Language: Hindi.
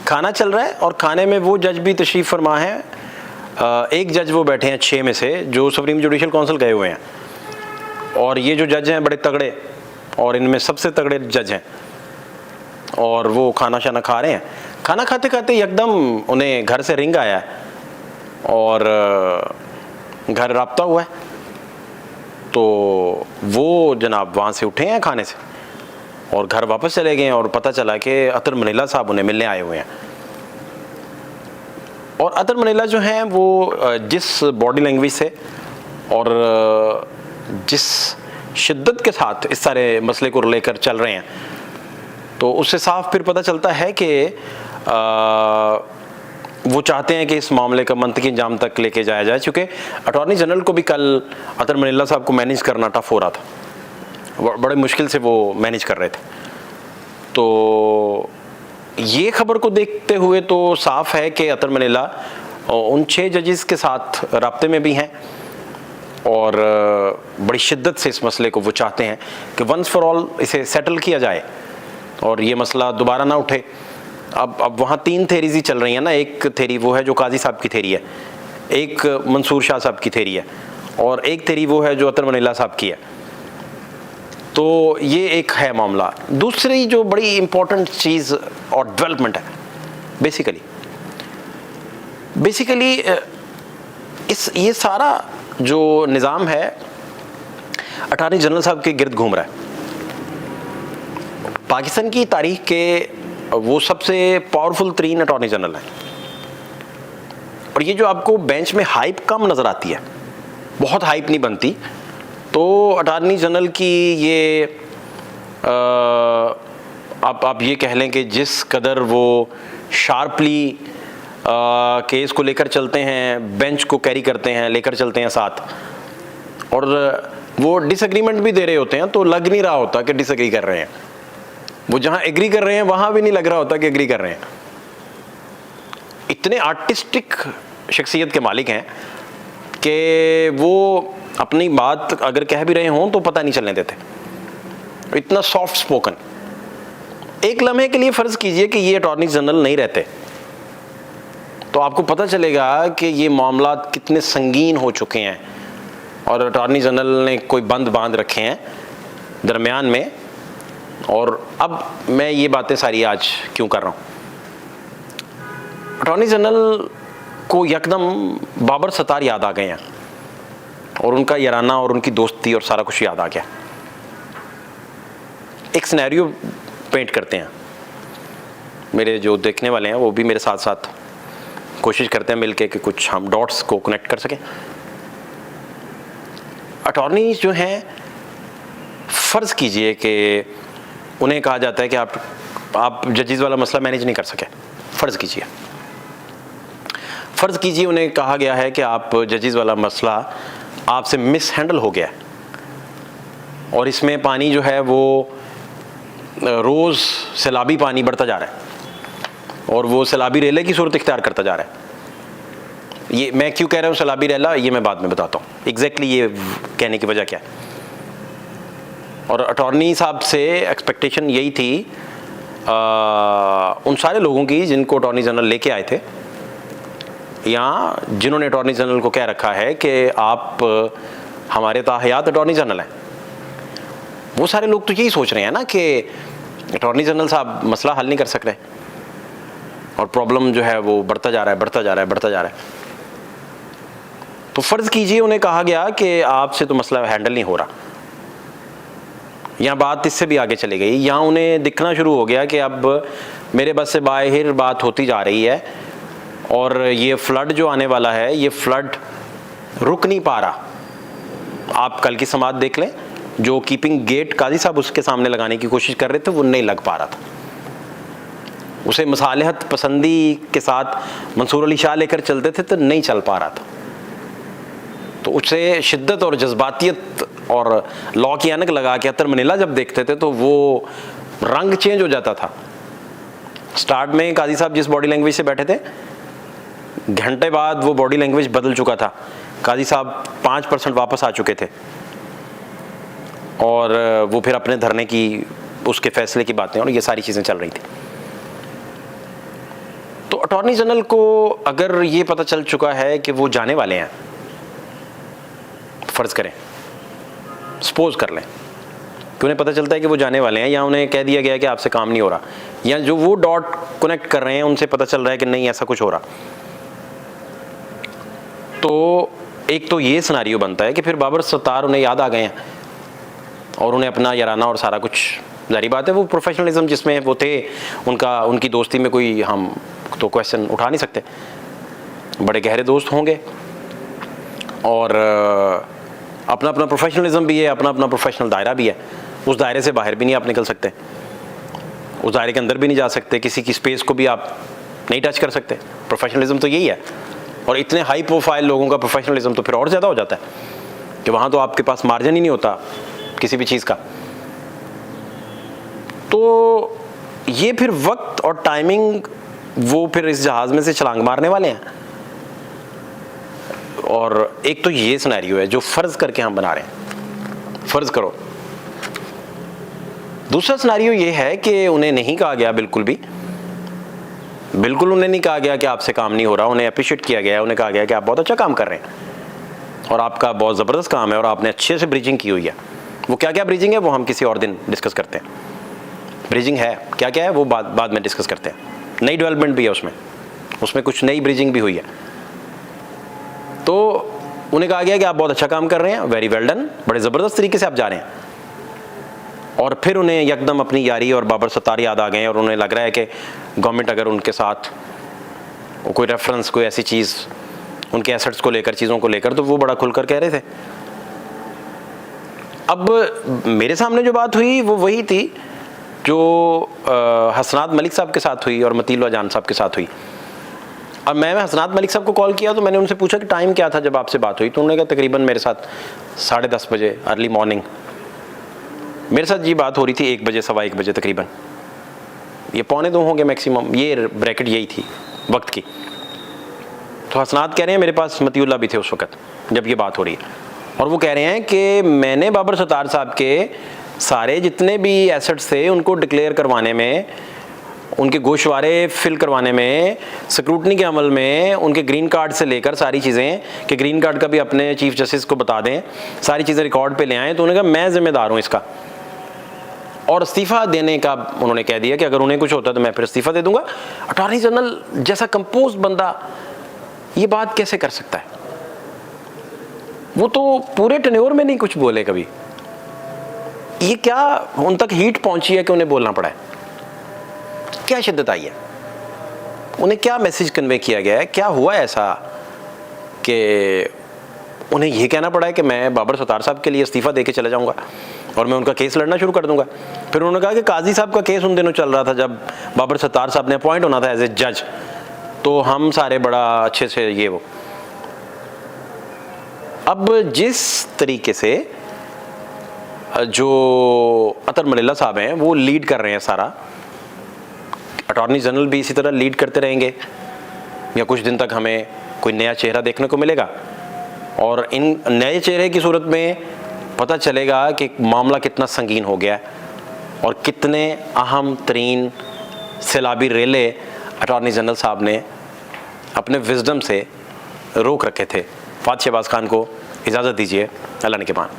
खाना चल रहा है और खाने में वो जज भी तशरीफ़ फरमा है, एक जज वो बैठे हैं 6 में से जो सुप्रीम जुडिशल काउंसिल गए हुए हैं, और ये जो जज हैं बड़े तगड़े और इनमें सबसे तगड़े जज हैं, और वो खाना शाना खा रहे हैं। खाना खाते खाते एकदम उन्हें घर से रिंग आया और घर राब्ता हुआ है, तो वो जनाब वहाँ से उठे हैं खाने से और घर वापस चले गए हैं, और पता चला कि अतर मनीला साहब उन्हें मिलने आए हुए हैं। और अतर मनीला जो हैं वो जिस बॉडी लैंग्वेज से और जिस शिद्दत के साथ इस सारे मसले को लेकर चल रहे हैं, तो उससे साफ फिर पता चलता है कि वो चाहते हैं कि इस मामले का मंतकी अंजाम तक लेके जाया जाए, क्योंकि अटॉर्नी जनरल को भी कल अतर मनीला साहब को मैनेज करना टफ हो रहा था, बड़े मुश्किल से वो मैनेज कर रहे थे। तो ये खबर को देखते हुए तो साफ है कि अतर मनीला उन 6 जजेस के साथ राब्ते में भी हैं और बड़ी शिद्दत से इस मसले को वो चाहते हैं कि वंस फॉर ऑल इसे सेटल किया जाए और ये मसला दोबारा ना उठे। अब वहाँ 3 थेरीज ही चल रही हैं ना, एक थेरी वो है जो काजी साहब की थेरी है, एक मंसूर शाह साहब की थेरी है, और एक थेरी वो है जो अतर मनीला साहब की है। तो ये एक है मामला। दूसरी जो बड़ी इंपॉर्टेंट चीज़ और डेवलपमेंट है बेसिकली ये सारा जो निज़ाम है अटॉर्नी जनरल साहब के गिर्द घूम रहा है। पाकिस्तान की तारीख के वो सबसे पावरफुल 3 अटॉर्नी जनरल हैं, और ये जो आपको बेंच में हाइप कम नज़र आती है, बहुत हाइप नहीं बनती, तो अटॉर्नी जनरल की ये आप ये कह लें कि जिस कदर वो शार्पली केस को लेकर चलते हैं, बेंच को कैरी करते हैं, लेकर चलते हैं साथ, और वो डिसएग्रीमेंट भी दे रहे होते हैं तो लग नहीं रहा होता कि डिसएग्री कर रहे हैं। वो जहाँ एग्री कर रहे हैं वहाँ भी नहीं लग रहा होता कि एग्री कर रहे हैं। इतने आर्टिस्टिक शख्सियत के मालिक हैं कि वो अपनी बात अगर कह भी रहे हों तो पता नहीं चलने देते, इतना सॉफ्ट स्पोकन। एक लम्हे के लिए फ़र्ज़ कीजिए कि ये अटॉर्नी जनरल नहीं रहते, तो आपको पता चलेगा कि ये मामला कितने संगीन हो चुके हैं, और अटॉर्नी जनरल ने कोई बंद बांध रखे हैं दरमियान में। और अब मैं ये बातें सारी आज क्यों कर रहा हूँ, अटॉर्नी जनरल को यकदम बाबर सत्तार याद आ गए हैं, और उनका याराना और उनकी दोस्ती और सारा कुछ याद आ गया। एक सिनेरियो पेंट करते हैं, मेरे जो देखने वाले हैं वो भी मेरे साथ साथ कोशिश करते हैं मिलके कि कुछ हम डॉट्स को कनेक्ट कर सकें। अटॉर्नी जो हैं, फ़र्ज़ कीजिए कि उन्हें कहा जाता है कि आप जजेस वाला मसला मैनेज नहीं कर सके। फ़र्ज़ कीजिए उन्हें कहा गया है कि आप जजेस वाला मसला आपसे मिस हैंडल हो गया है, और इसमें पानी जो है वो रोज़ सैलाबी पानी बढ़ता जा रहा है, और वो सैलाबी रेले की सूरत इख्तियार करता जा रहा है। ये मैं क्यों कह रहा हूँ सैलाबी रेला, ये मैं बाद में बताता हूँ एग्जैक्टली ये कहने की वजह क्या है। और अटॉर्नी साहब से एक्सपेक्टेशन यही थी उन सारे लोगों की जिनको अटॉर्नी जनरल लेके आए थे, या जिन्होंने अटॉर्नी जनरल को कह रखा है कि आप हमारे ताहयात अटॉर्नी जनरल हैं, वो सारे लोग तो यही सोच रहे हैं ना कि अटॉर्नी जनरल साहब मसला हल नहीं कर सक रहे, और प्रॉब्लम जो है वो बढ़ता जा रहा है। तो फ़र्ज़ कीजिए उन्हें कहा गया कि आपसे तो मसला हैंडल नहीं हो रहा। यहाँ बात इससे भी आगे चली गई, यहाँ उन्हें दिखना शुरू हो गया कि अब मेरे बस से बाहर बात होती जा रही है, और ये फ्लड जो आने वाला है, ये फ्लड रुक नहीं पा रहा। आप कल की समाअत देख लें, जो कीपिंग गेट काजी साहब उसके सामने लगाने की कोशिश कर रहे थे, वो नहीं लग पा रहा था। उसे मसालहत पसंदी के साथ मंसूर अली शाह लेकर चलते थे तो नहीं चल पा रहा था। तो उसे शिद्दत और जज्बातियत और लॉ की ऐनक लगा के अतर मनीला जब देखते थे तो वो रंग चेंज हो जाता था। स्टार्ट में काजी साहब जिस बॉडी लैंग्वेज से बैठे थे, घंटे बाद वो बॉडी लैंग्वेज बदल चुका था। काजी साहब 5% वापस आ चुके थे, और वो फिर अपने धरने की, उसके फैसले की बातें और ये सारी चीज़ें चल रही थी। तो अटॉर्नी जनरल को अगर ये पता चल चुका है कि वो जाने वाले हैं, फ़र्ज़ करें, सपोज कर लें कि उन्हें पता चलता है कि वो जाने वाले हैं, या उन्हें कह दिया गया है कि आपसे काम नहीं हो रहा, या जो वो डॉट कनेक्ट कर रहे हैं उनसे पता चल रहा है कि नहीं ऐसा कुछ हो रहा, तो एक तो ये सिनारियो बनता है कि फिर बाबर सत्तार उन्हें याद आ गए हैं और उन्हें अपना याराना और सारा कुछ, जारी बात है वो प्रोफेशनलिज्म जिसमें वो थे, उनकी दोस्ती में कोई हम तो क्वेश्चन उठा नहीं सकते, बड़े गहरे दोस्त होंगे और अपना अपना प्रोफेशनलिज्म भी है, अपना अपना प्रोफेशनल दायरा भी है, उस दायरे से बाहर भी नहीं आप निकल सकते, उस दायरे के अंदर भी नहीं जा सकते, किसी की स्पेस को भी आप नहीं टच कर सकते। प्रोफेशनलिज्म तो यही है, और इतने हाई प्रोफाइल लोगों का प्रोफेशनलिज्म तो फिर और ज़्यादा हो जाता है कि वहाँ तो आपके पास मार्जिन ही नहीं होता किसी भी चीज़ का। तो ये फिर वक्त और टाइमिंग, वो फिर इस जहाज़ में से छलांग मारने वाले हैं। और एक तो ये सिनेरियो है जो फ़र्ज़ करके हम बना रहे हैं, फ़र्ज़ करो। दूसरा सिनेरियो ये है कि उन्हें नहीं कहा गया, बिल्कुल उन्हें नहीं कहा गया कि आपसे काम नहीं हो रहा, उन्हें अप्रिशिएट किया गया, उन्हें कहा गया कि आप बहुत अच्छा काम कर रहे हैं और आपका बहुत ज़बरदस्त काम है और आपने अच्छे से ब्रीजिंग की हुई है। वो क्या क्या ब्रीजिंग है वो हम किसी और दिन डिस्कस करते हैं। ब्रीजिंग है क्या क्या है वो बाद में डिस्कस करते हैं। नई डेवलपमेंट भी है उसमें कुछ नई ब्रीजिंग भी हुई है। तो उन्हें कहा गया कि आप बहुत अच्छा काम कर रहे हैं, वेरी वेल डन, बड़े ज़बरदस्त तरीके से आप जा रहे हैं। और फिर उन्हें यकदम अपनी यारी और बाबर सत्तार याद आ गए और उन्हें लग रहा है कि गवर्नमेंट अगर उनके साथ कोई रेफरेंस, कोई ऐसी चीज़ उनके एसेट्स को लेकर, चीज़ों को लेकर, तो वो बड़ा खुलकर कह रहे थे। अब मेरे सामने जो बात हुई वो वही थी जो हसनात मलिक साहब के साथ हुई और मतीलवा जान साहब के साथ हुई। अब मैं हसनात मलिक साहब को कॉल किया तो मैंने उनसे पूछा कि टाइम क्या था जब आपसे बात हुई, तो उन्होंने कहा तकरीबन मेरे साथ 10:30 बजे, अर्ली मॉर्निंग मेरे साथ ये बात हो रही थी, 1 बजे, सवा 1 बजे तकरीबन, ये 1:45 होंगे मैक्सिमम, ये ब्रैकेट यही थी वक्त की। तो हसनात कह रहे हैं मेरे पास मतीउल्लाह भी थे उस वक़्त जब ये बात हो रही है, और वो कह रहे हैं कि मैंने बाबर सत्तार साहब के सारे जितने भी एसेट्स थे उनको डिक्लेयर करवाने में, उनके गोशवारे फिल करवाने में, स्क्रूटनी के अमल में, उनके ग्रीन कार्ड से लेकर सारी चीज़ें कि ग्रीन कार्ड का भी अपने चीफ जस्टिस को बता दें, सारी चीज़ें रिकॉर्ड पे ले आएँ। तो उन्होंने कहा मैं ज़िम्मेदार हूँ इसका, और इस्तीफ़ा देने का उन्होंने कह दिया कि अगर उन्हें कुछ होता तो मैं फिर इस्तीफ़ा दे दूंगा। अटॉर्नी जनरल जैसा कंपोज बंदा ये बात कैसे कर सकता है? वो तो पूरे टेन्योर में नहीं कुछ बोले कभी। ये क्या उन तक हीट पहुंची है कि उन्हें बोलना पड़ा है? क्या शिद्दत आई है? उन्हें क्या मैसेज कन्वे किया गया है? क्या हुआ ऐसा कि उन्हें यह कहना पड़ा है कि मैं बाबर सत्तार साहब के लिए इस्तीफ़ा दे के चला जाऊंगा और मैं उनका केस लड़ना शुरू कर दूंगा? फिर उन्होंने कहा कि काजी साहब का केस उन दिनों चल रहा था जब बाबर सत्तार साहब ने अपॉइंट होना था एज ए जज, तो हम सारे बड़ा अच्छे से ये वो। अब जिस तरीके से जो अतर मलिल्ला साहब हैं वो लीड कर रहे हैं सारा, अटॉर्नी जनरल भी इसी तरह लीड करते रहेंगे या कुछ दिन तक हमें कोई नया चेहरा देखने को मिलेगा, और इन नए चेहरे की सूरत में पता चलेगा कि मामला कितना संगीन हो गया और कितने अहम तरीन सैलाबी रेले अटॉर्नी जनरल साहब ने अपने विजडम से रोक रखे थे। फात शहबाज खान को इजाज़त दीजिए, अल्लाह ने के मान।